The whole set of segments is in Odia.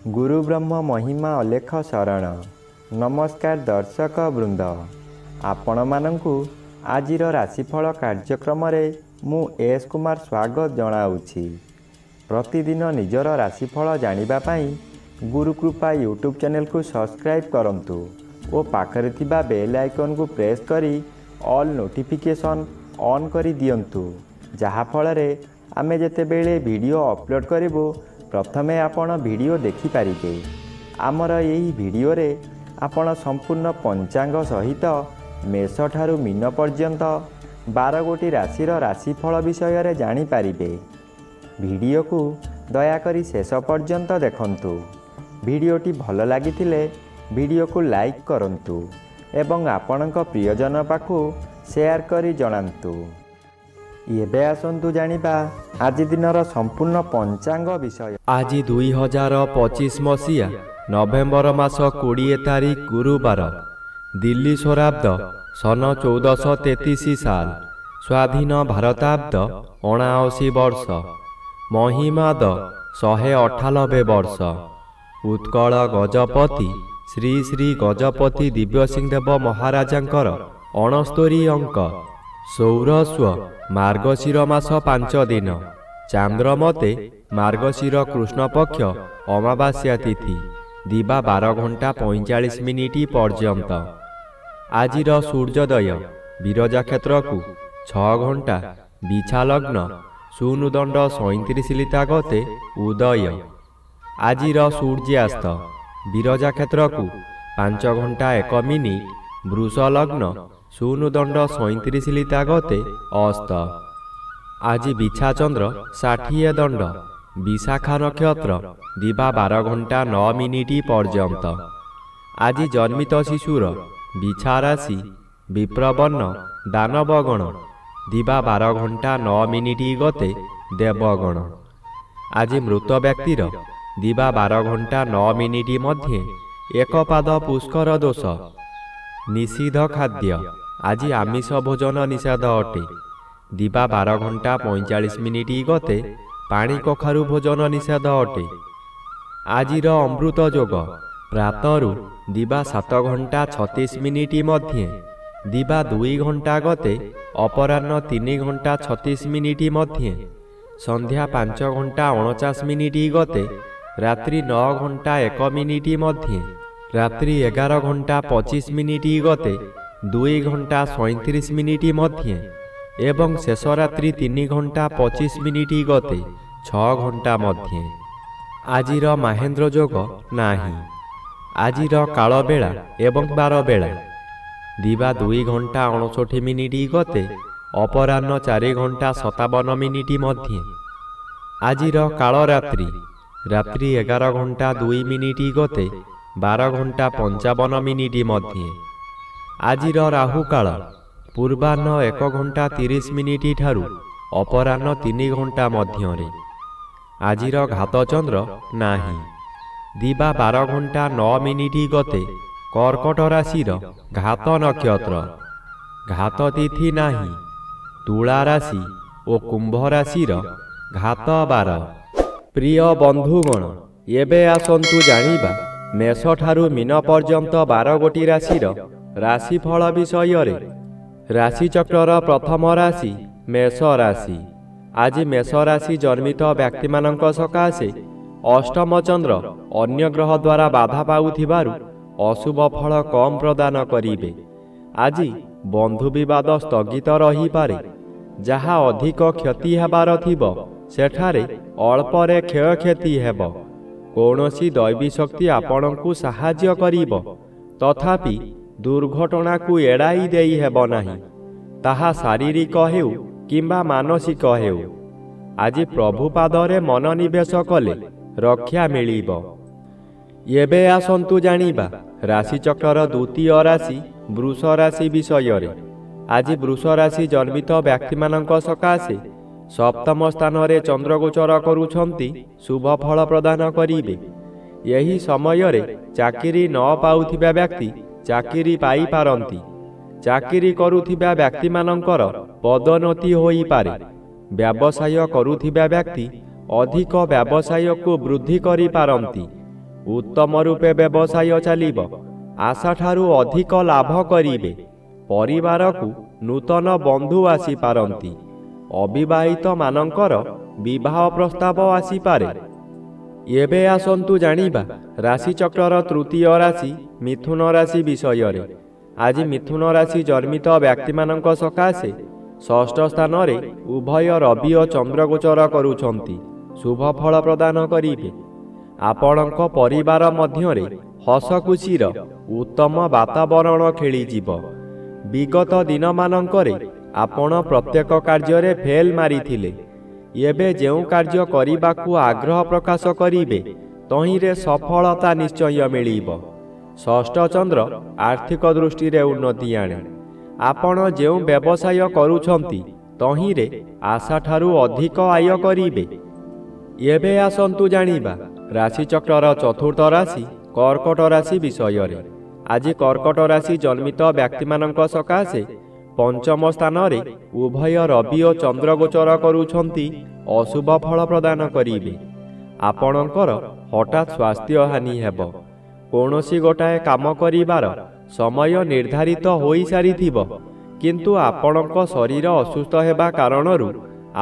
गुरु ब्रह्म महिमा अलेख शरण। नमस्कार दर्शक वृंद, आपण मानंकु आजिर राशिफल कार्यक्रम रे मु एस कुमार स्वागत जनाऊछि। प्रतिदिन निजर राशिफल जानिबा पई गुरुकृपा यूट्यूब चैनल को सब्सक्राइब करंतु और पाखरे थिबा बेल आइकन को प्रेस करी ऑल नोटिफिकेशन ऑन करी दियंतु, जहा फल रे आमे जेते बेले वीडियो अपलोड करिवो प्रथमे आपण वीडियो देखि पारिबे। आमर यही वीडियो रे आपण संपूर्ण पंचांग सहित मेष ठारू मीन पर्यंत 12 गोटी राशिर राशिफल विषय रे जानि पारिबे। वीडियो को दयाकरी शेष पर्यंत देखंतु। वीडियोटी भल लागिथिले वीडियो को लाइक करंतु एवं आपणक प्रियजन पाखु शेयर करी जणांतु। एबे आसंतु जानिबा आज दिनर संपूर्ण पंचांग विषय। आज 2025 मसीहा नवेम्बर मास 20 तारीख गुरुवार, दिल्ली स्वराब्द सन 1433 साल, स्वाधीन भारताब्द 79 वर्ष, महिमाद 198 वर्ष। उत्कल गजपति श्री श्री गजपति दिव्यसिंहदेव महाराजांकर 69 अंक। सौरस्व मार्गशीर मास 5 दिन, चांद्रमते मार्गशीर कृष्ण पक्ष अमावास्या तिथि, दिवा 12 घंटा 45 मिनिट पर्यंत। आजिर सूर्योदय विरजा क्षेत्र को 6 घंटा बिछा लग्न सुनुदंड 37 लिता गते उदय। आजिर सूर्यास्त विरजा क्षेत्र को 5 घंटा 1 मिनिट वृष लग्न सुनुदंड 37 लिता गते अस्त। आज बिछा चंद्र 60 दंड विशाखा नक्षत्र, दिवा 12 घंटा 9 मिनिट पर्यंत। आज जन्मित शिशुर बिछा राशि विप्रवर्ण दानवगण, दिवा 12 घंटा 9 मिनिट गते देवगण। आज मृत व्यक्तिर दिवा 12 घंटा 9 मिनिट मध्य एक पाद पुष्कर दोष। निषिद्ध खाद्य आज आमिष भोजन निषेध अटे, दिवा 12 घंटा 45 मिनिट गते पानी कखारु भोजन निषेध अटे। आजिर अमृत जोग प्रातरु दिवा 7 घंटा 36 मिनिट मध्य, दिवा 2 घंटा गते अपराह्न 3 घंटा 36 मिनिट मध्य, संध्या 5 घंटा 49 मिनिट गते रात्रि 9 घंटा 1 मिनिट मध्य, रात्रि 11 घंटा 25 मिनिट गते 2 घंटा 37 मिनिट मध्य एवं शेष रात्रि 3 घंटा 25 मिनिट गते 6 घंटा मध्य। आजिर महेंद्र जोग नाही। आजिर काल बेला एवं 12 बेला, दिवा 2 घंटा 59 मिनिट गते अपराह्न 4 घंटा 57 मिनिट मध्य। आजिर काल रात्रि रात्रि 11 घंटा 2 मिनिट गते 12 घंटा 55 मिनिट मध्य। आजिर राहु काल पूर्वाह्न 1 घंटा 30 मिनिट ठारू अपराह्न 3 घंटा मध्य। आजिर घात चंद्र नाही। दिवा 12 घंटा 9 मिनिट गते कर्कट राशिर घात नक्षत्र, घात तिथि नाही। तुला राशि और कुंभ राशिर घात 12। प्रिय बंधुगण, एबे आसंतु जानिबा मेष ठारू मीन पर्यंत 12 गोटी राशिर राशिफल विषय रे। राशिचक्रर प्रथम राशि मेष राशि। आज मेष राशि जन्मित व्यक्ति मानक सकाशे अष्टम चंद्र अन्य ग्रह द्वारा बाधा पाउथिबारु अशुभ फल कम प्रदान करिबे। आज बंधु विवाद स्थगित रही पारे, जहा अधिक क्षति हेबार थिबो सेठारे अल्परे क्षय क्षति हेबो। कौनसी दैवी शक्ति आपणकु साहाय्य करिबो, तथापि दुर्घटना को एड़ाई देई हेबो नाही, ताहा शारीरिक हेउ किंबा मानसिक हेउ। आज प्रभु पादरे मन निवेश कले रक्षा मिलिबो। एबे आसंतु जानिबा राशिचक्रर द्वितीय राशि वृष राशि विषय रे। आज वृष राशि जन्मित व्यक्ति मानक सकाशे सप्तम स्थान रे चंद्र गोचर करुछंती शुभ फल प्रदान करिबे। यही समय रे चाकरी न पाउथिबा व्यक्ति ଚାକିରି ପାଇପାରନ୍ତି। ଚାକିରି କରୁଥିବା ବ୍ୟକ୍ତିମାନଙ୍କର ପଦୋନ୍ନତି ହୋଇପାରେ। ବ୍ୟବସାୟ କରୁଥିବା ବ୍ୟକ୍ତି ଅଧିକ ବ୍ୟବସାୟକୁ ବୃଦ୍ଧି କରିପାରନ୍ତି। ଉତ୍ତମ ରୂପେ ବ୍ୟବସାୟ ଚାଲିବ। ଆଶାଠାରୁ ଅଧିକ ଲାଭ କରିବେ। ପରିବାରକୁ ନୂତନ ବନ୍ଧୁ ଆସିପାରନ୍ତି। ଅବିବାହିତମାନଙ୍କର ବିବାହ ପ୍ରସ୍ତାବ ଆସିପାରେ। ଏବେ ଆସନ୍ତୁ ଜାଣିବା ରାଶିଚକ୍ରର ତୃତୀୟ ରାଶି ମିଥୁନ ରାଶି ବିଷୟରେ। ଆଜି ମିଥୁନ ରାଶି ଜନ୍ମିତ ବ୍ୟକ୍ତିମାନଙ୍କ ସକାଶେ ଷଷ୍ଠ ସ୍ଥାନରେ ଉଭୟ ରବି ଓ ଚନ୍ଦ୍ର ଗୋଚର କରୁଛନ୍ତି। ଶୁଭ ଫଳ ପ୍ରଦାନ କରିବେ। ଆପଣଙ୍କ ପରିବାର ମଧ୍ୟରେ ହସଖୁସିର ଉତ୍ତମ ବାତାବରଣ ଖେଳିଯିବ। ବିଗତ ଦିନମାନଙ୍କରେ ଆପଣ ପ୍ରତ୍ୟେକ କାର୍ଯ୍ୟରେ ଫେଲ୍ ମାରିଥିଲେ। ଏବେ ଯେଉଁ କାର୍ଯ୍ୟ କରିବାକୁ ଆଗ୍ରହ ପ୍ରକାଶ କରିବେ ତହିଁରେ ସଫଳତା ନିଶ୍ଚୟ ମିଳିବ। ଷଷ୍ଠ ଚନ୍ଦ୍ର ଆର୍ଥିକ ଦୃଷ୍ଟିରେ ଉନ୍ନତି ଆଣେ। ଆପଣ ଯେଉଁ ବ୍ୟବସାୟ କରୁଛନ୍ତି ତହିଁରେ ଆଶାଠାରୁ ଅଧିକ ଆୟ କରିବେ। ଏବେ ଆସନ୍ତୁ ଜାଣିବା ରାଶିଚକ୍ରର ଚତୁର୍ଥ ରାଶି କର୍କଟ ରାଶି ବିଷୟରେ। ଆଜି କର୍କଟ ରାଶି ଜନ୍ମିତ ବ୍ୟକ୍ତିମାନଙ୍କ ସକାଶେ ପଞ୍ଚମ ସ୍ଥାନରେ ଉଭୟ ରବି ଓ ଚନ୍ଦ୍ର ଗୋଚର କରୁଛନ୍ତି। ଅଶୁଭ ଫଳ ପ୍ରଦାନ କରିବେ। ଆପଣଙ୍କର ହଠାତ୍ ସ୍ୱାସ୍ଥ୍ୟ ହାନି ହେବ। କୌଣସି ଗୋଟାଏ କାମ କରିବାର ସମୟ ନିର୍ଦ୍ଧାରିତ ହୋଇସାରିଥିବ, କିନ୍ତୁ ଆପଣଙ୍କ ଶରୀର ଅସୁସ୍ଥ ହେବା କାରଣରୁ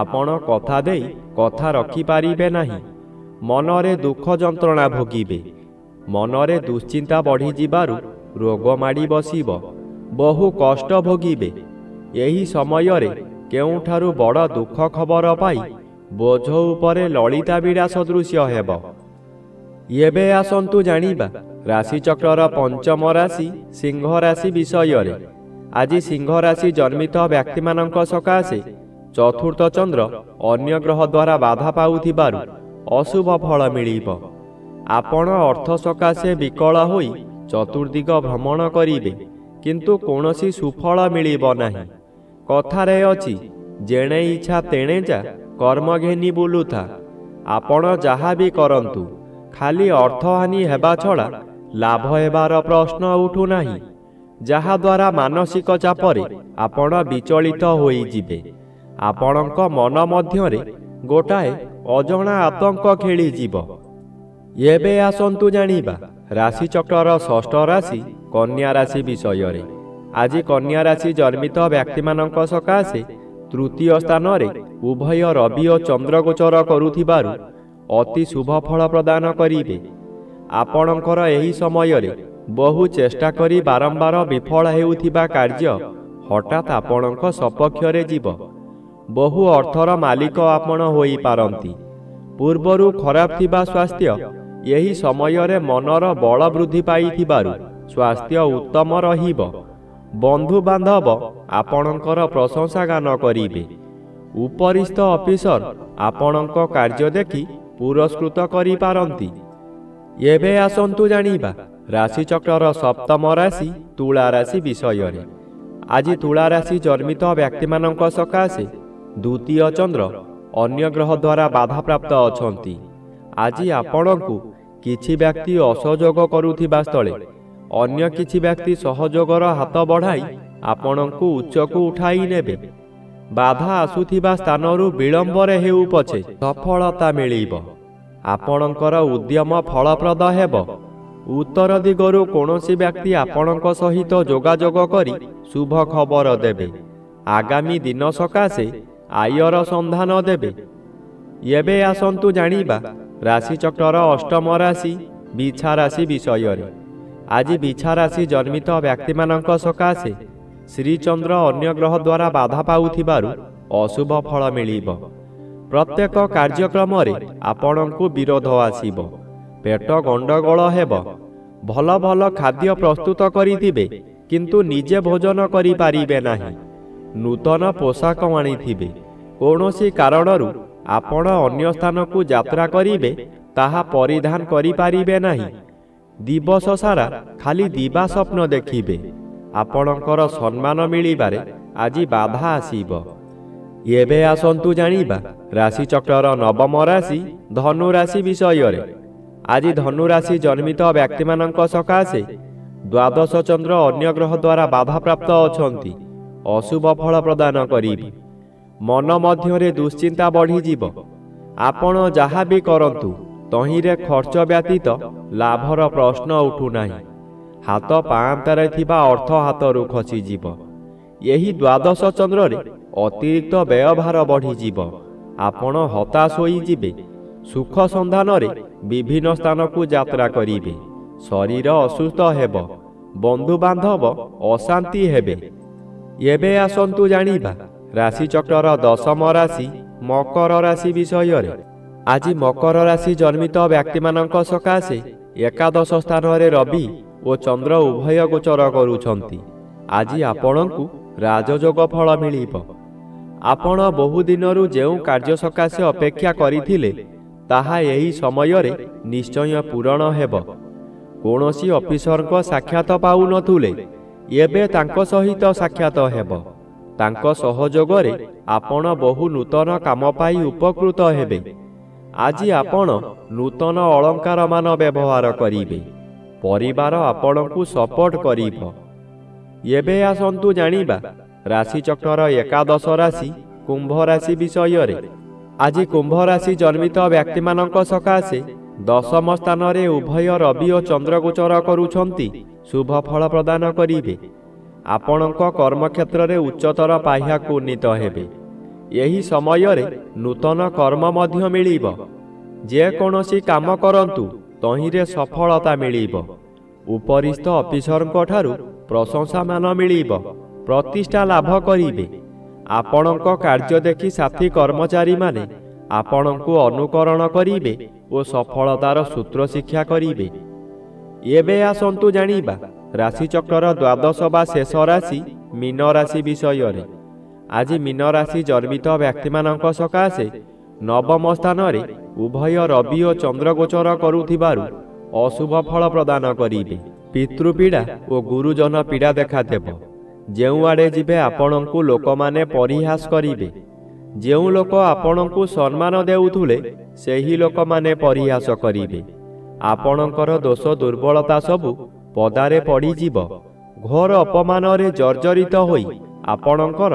ଆପଣ କଥା ଦେଇ କଥା ରଖିପାରିବେ ନାହିଁ। ମନରେ ଦୁଃଖ ଯନ୍ତ୍ରଣା ଭୋଗିବେ। ମନରେ ଦୁଶ୍ଚିନ୍ତା ବଢ଼ିଯିବାରୁ ରୋଗ ମାଡ଼ି ବସିବ। ବହୁ କଷ୍ଟ ଭୋଗିବେ। ଏହି ସମୟରେ କେଉଁଠାରୁ ବଡ଼ ଦୁଃଖ ଖବର ପାଇ ବୋଝ ଉପରେ ଲଳିତା ବିଡ଼ା ସଦୃଶ୍ୟ ହେବ। ଏବେ ଆସନ୍ତୁ ଜାଣିବା ରାଶିଚକ୍ରର ପଞ୍ଚମ ରାଶି ସିଂହ ରାଶି ବିଷୟରେ। ଆଜି ସିଂହ ରାଶି ଜନ୍ମିତ ବ୍ୟକ୍ତିମାନଙ୍କ ସକାଶେ ଚତୁର୍ଥ ଚନ୍ଦ୍ର ଅନ୍ୟ ଗ୍ରହ ଦ୍ୱାରା ବାଧା ପାଉଥିବାରୁ ଅଶୁଭ ଫଳ ମିଳିବ। ଆପଣ ଅର୍ଥ ସକାଶେ ବିକଳ ହୋଇ ଚତୁର୍ଦିଗ ଭ୍ରମଣ କରିବେ, କିନ୍ତୁ କୌଣସି ସୁଫଳ ମିଳିବ ନାହିଁ। କଥାରେ ଅଛି, ଯେଣେ ଇଚ୍ଛା ତେଣେ ଯା, କର୍ମ ଘେନି ବୁଲୁଥା। ଆପଣ ଯାହା ବି କରନ୍ତୁ, ଖାଲି ଅର୍ଥହାନି ହେବା ଛଡ଼ା ଲାଭ ହେବାର ପ୍ରଶ୍ନ ଉଠୁନାହିଁ, ଯାହାଦ୍ୱାରା ମାନସିକ ଚାପରେ ଆପଣ ବିଚଳିତ ହୋଇଯିବେ। ଆପଣଙ୍କ ମନ ମଧ୍ୟରେ ଗୋଟାଏ ଅଜଣା ଆତଙ୍କ ଖେଳିଯିବ। ଏବେ ଆସନ୍ତୁ ଜାଣିବା ରାଶିଚକ୍ରର ଷଷ୍ଠ ରାଶି କନ୍ୟା ରାଶି ବିଷୟରେ। ଆଜି କନ୍ୟା ରାଶି ଜନ୍ମିତ ବ୍ୟକ୍ତିମାନଙ୍କ ସକାଶେ ତୃତୀୟ ସ୍ଥାନରେ ଉଭୟ ରବି ଓ ଚନ୍ଦ୍ର ଗୋଚର କରୁଥିବାରୁ ଅତି ଶୁଭ ଫଳ ପ୍ରଦାନ କରିବେ। ଆପଣଙ୍କର ଏହି ସମୟରେ ବହୁ ଚେଷ୍ଟା କରି ବାରମ୍ବାର ବିଫଳ ହେଉଥିବା କାର୍ଯ୍ୟ ହଠାତ୍ ଆପଣଙ୍କ ସପକ୍ଷରେ ଯିବ। ବହୁ ଅର୍ଥର ମାଲିକ ଆପଣ ହୋଇପାରନ୍ତି। ପୂର୍ବରୁ ଖରାପ ଥିବା ସ୍ୱାସ୍ଥ୍ୟ ଏହି ସମୟରେ ମନର ବଳ ବୃଦ୍ଧି ପାଇଥିବାରୁ ସ୍ୱାସ୍ଥ୍ୟ ଉତ୍ତମ ରହିବ। ବନ୍ଧୁବାନ୍ଧବ ଆପଣଙ୍କର ପ୍ରଶଂସା ଗାନ କରିବେ। ଉପରିସ୍ଥ ଅଫିସର ଆପଣଙ୍କ କାର୍ଯ୍ୟ ଦେଖି ପୁରସ୍କୃତ କରିପାରନ୍ତି। ଏବେ ଆସନ୍ତୁ ଜାଣିବା ରାଶିଚକ୍ରର ସପ୍ତମ ରାଶି ତୁଳା ରାଶି ବିଷୟରେ। ଆଜି ତୁଳା ରାଶି ଜନ୍ମିତ ବ୍ୟକ୍ତିମାନଙ୍କ ସକାଶେ ଦ୍ୱିତୀୟ ଚନ୍ଦ୍ର ଅନ୍ୟ ଗ୍ରହ ଦ୍ୱାରା ବାଧାପ୍ରାପ୍ତ ଅଛନ୍ତି। ଆଜି ଆପଣଙ୍କୁ କିଛି ବ୍ୟକ୍ତି ଅସହଯୋଗ କରୁଥିବା ସ୍ଥଳେ ଅନ୍ୟ କିଛି ବ୍ୟକ୍ତି ସହଯୋଗର ହାତ ବଢ଼ାଇ ଆପଣଙ୍କୁ ଉଚ୍ଚକୁ ଉଠାଇ ନେବେ। ବାଧା ଆସୁଥିବା ସ୍ଥାନରୁ ବିଳମ୍ବରେ ହେଉ ପଛେ ସଫଳତା ମିଳିବ। ଆପଣଙ୍କର ଉଦ୍ୟମ ଫଳପ୍ରଦ ହେବ। ଉତ୍ତର ଦିଗରୁ କୌଣସି ବ୍ୟକ୍ତି ଆପଣଙ୍କ ସହିତ ଯୋଗାଯୋଗ କରି ଶୁଭ ଖବର ଦେବେ। ଆଗାମୀ ଦିନ ସକାଶେ ଆୟର ସନ୍ଧାନ ଦେବେ। ଏବେ ଆସନ୍ତୁ ଜାଣିବା ରାଶିଚକ୍ରର ଅଷ୍ଟମ ରାଶି ବିଛା ରାଶି ବିଷୟରେ। ଆଜି ବିଛା ରାଶି ଜନ୍ମିତ ବ୍ୟକ୍ତିମାନଙ୍କ ସକାଶେ ଶ୍ରୀଚନ୍ଦ୍ର ଅନ୍ୟ ଗ୍ରହ ଦ୍ୱାରା ବାଧା ପାଉଥିବାରୁ ଅଶୁଭ ଫଳ ମିଳିବ। ପ୍ରତ୍ୟେକ କାର୍ଯ୍ୟକ୍ରମରେ ଆପଣଙ୍କୁ ବିରୋଧ ଆସିବ। ପେଟ ଗଣ୍ଡଗୋଳ ହେବ। ଭଲ ଭଲ ଖାଦ୍ୟ ପ୍ରସ୍ତୁତ କରିଥିବେ, କିନ୍ତୁ ନିଜେ ଭୋଜନ କରିପାରିବେ ନାହିଁ। ନୂତନ ପୋଷାକ ଆଣିଥିବେ। କୌଣସି କାରଣରୁ ଆପଣ ଅନ୍ୟ ସ୍ଥାନକୁ ଯାତ୍ରା କରିବେ, ତାହା ପରିଧାନ କରିପାରିବେ ନାହିଁ। ଦିବସ ସାରା ଖାଲି ଦିବା ସ୍ୱପ୍ନ ଦେଖିବେ। ଆପଣଙ୍କର ସମ୍ମାନ ମିଳିବାରେ ଆଜି ବାଧା ଆସିବ। ଏବେ ଆସନ୍ତୁ ଜାଣିବା ରାଶିଚକ୍ରର ନବମ ରାଶି ଧନୁ ରାଶି ବିଷୟରେ। ଆଜି ଧନୁ ରାଶି ଜନ୍ମିତ ବ୍ୟକ୍ତିମାନଙ୍କ ସକାଶେ ଦ୍ୱାଦଶ ଚନ୍ଦ୍ର ଅନ୍ୟ ଗ୍ରହ ଦ୍ୱାରା ବାଧାପ୍ରାପ୍ତ ଅଛନ୍ତି, ଅଶୁଭ ଫଳ ପ୍ରଦାନ କରିବେ। ମନ ମଧ୍ୟରେ ଦୁଶ୍ଚିନ୍ତା ବଢ଼ିଯିବ। ଆପଣ ଯାହା ବି କରନ୍ତୁ ତହିଁରେ ଖର୍ଚ୍ଚ ବ୍ୟତୀତ ଲାଭର ପ୍ରଶ୍ନ ଉଠୁନାହିଁ। ହାତ ପାଆନ୍ତାରେ ଥିବା ଅର୍ଥ ହାତରୁ ଖସିଯିବ। ଏହି ଦ୍ୱାଦଶ ଚନ୍ଦ୍ରରେ ଅତିରିକ୍ତ ବ୍ୟୟଭାର ବଢ଼ିଯିବ। ଆପଣ ହତାଶ ହୋଇଯିବେ। ସୁଖ ସନ୍ଧାନରେ ବିଭିନ୍ନ ସ୍ଥାନକୁ ଯାତ୍ରା କରିବେ। ଶରୀର ଅସୁସ୍ଥ ହେବ। ବନ୍ଧୁବାନ୍ଧବ ଅଶାନ୍ତି ହେବେ। ଏବେ ଆସନ୍ତୁ ଜାଣିବା ରାଶିଚକ୍ରର ଦଶମ ରାଶି ମକର ରାଶି ବିଷୟରେ। ଆଜି ମକର ରାଶି ଜନ୍ମିତ ବ୍ୟକ୍ତିମାନଙ୍କ ସକାଶେ ଏକାଦଶ ସ୍ଥାନରେ ରବି ଓ ଚନ୍ଦ୍ର ଉଭୟ ଗୋଚର କରୁଛନ୍ତି। ଆଜି ଆପଣଙ୍କୁ ରାଜଯୋଗ ଫଳ ମିଳିବ। ଆପଣ ବହୁଦିନରୁ ଯେଉଁ କାର୍ଯ୍ୟ ସକାଶେ ଅପେକ୍ଷା କରିଥିଲେ ତାହା ଏହି ସମୟରେ ନିଶ୍ଚୟ ପୂରଣ ହେବ। କୌଣସି ଅଫିସରଙ୍କ ସାକ୍ଷାତ ପାଉନଥିଲେ, ଏବେ ତାଙ୍କ ସହିତ ସାକ୍ଷାତ ହେବ। ତାଙ୍କ ସହଯୋଗରେ ଆପଣ ବହୁ ନୂତନ କାମ ପାଇ ଉପକୃତ ହେବେ। ଆଜି ଆପଣ ନୂତନ ଅଳଙ୍କାରମାନ ବ୍ୟବହାର କରିବେ। ପରିବାର ଆପଣଙ୍କୁ ସପୋର୍ଟ କରିବ। ଏବେ ଆସନ୍ତୁ ଜାଣିବା ରାଶିଚକ୍ରର ଏକାଦଶ ରାଶି କୁମ୍ଭ ରାଶି ବିଷୟରେ। ଆଜି କୁମ୍ଭ ରାଶି ଜନ୍ମିତ ବ୍ୟକ୍ତିମାନଙ୍କ ସକାଶେ ଦଶମ ସ୍ଥାନରେ ଉଭୟ ରବି ଓ ଚନ୍ଦ୍ର ଗୋଚର କରୁଛନ୍ତି, ଶୁଭ ଫଳ ପ୍ରଦାନ କରିବେ। ଆପଣଙ୍କ କର୍ମକ୍ଷେତ୍ରରେ ଉଚ୍ଚତର ପାହ୍ୟାକୁ ଉନ୍ନୀତ ହେବେ। ଏହି ସମୟରେ ନୂତନ କର୍ମ ମଧ୍ୟ ମିଳିବ। ଯେକୌଣସି କାମ କରନ୍ତୁ ତହିଁରେ ସଫଳତା ମିଳିବ। ଉପରିସ୍ଥ ଅଫିସରଙ୍କ ଠାରୁ ପ୍ରଶଂସାମାନ ମିଳିବ। ପ୍ରତିଷ୍ଠା ଲାଭ କରିବେ। ଆପଣଙ୍କ କାର୍ଯ୍ୟ ଦେଖି ସାଥୀ କର୍ମଚାରୀମାନେ ଆପଣଙ୍କୁ ଅନୁକରଣ କରିବେ ଓ ସଫଳତାର ସୂତ୍ର ଶିକ୍ଷା କରିବେ। ଏବେ ଆସନ୍ତୁ ଜାଣିବା ରାଶିଚକ୍ରର ଦ୍ୱାଦଶ ବା ଶେଷ ରାଶି ମୀନ ରାଶି ବିଷୟରେ। ଆଜି ମୀନ ରାଶି ଜନ୍ମିତ ବ୍ୟକ୍ତିମାନଙ୍କ ସକାଶେ ନବମ ସ୍ଥାନରେ ଉଭୟ ରବି ଓ ଚନ୍ଦ୍ର ଗୋଚର କରୁଥିବାରୁ ଅଶୁଭ ଫଳ ପ୍ରଦାନ କରିବେ। ପିତୃପୀଡ଼ା ଓ ଗୁରୁଜନ ପୀଡ଼ା ଦେଖାଦେବ। ଯେଉଁଆଡ଼େ ଯିବେ ଆପଣଙ୍କୁ ଲୋକମାନେ ପରିହାସ କରିବେ। ଯେଉଁ ଲୋକ ଆପଣଙ୍କୁ ସମ୍ମାନ ଦେଉଥିଲେ ସେହି ଲୋକମାନେ ପରିହାସ କରିବେ। ଆପଣଙ୍କର ଦୋଷ ଦୁର୍ବଳତା ସବୁ ପଦାରେ ପଡ଼ିଯିବ। ଘୋର ଅପମାନରେ ଜର୍ଜରିତ ହୋଇ ଆପଣଙ୍କର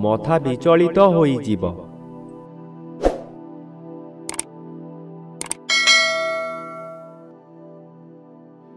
ମଥା ବିଚଳିତ ହୋଇଯିବ।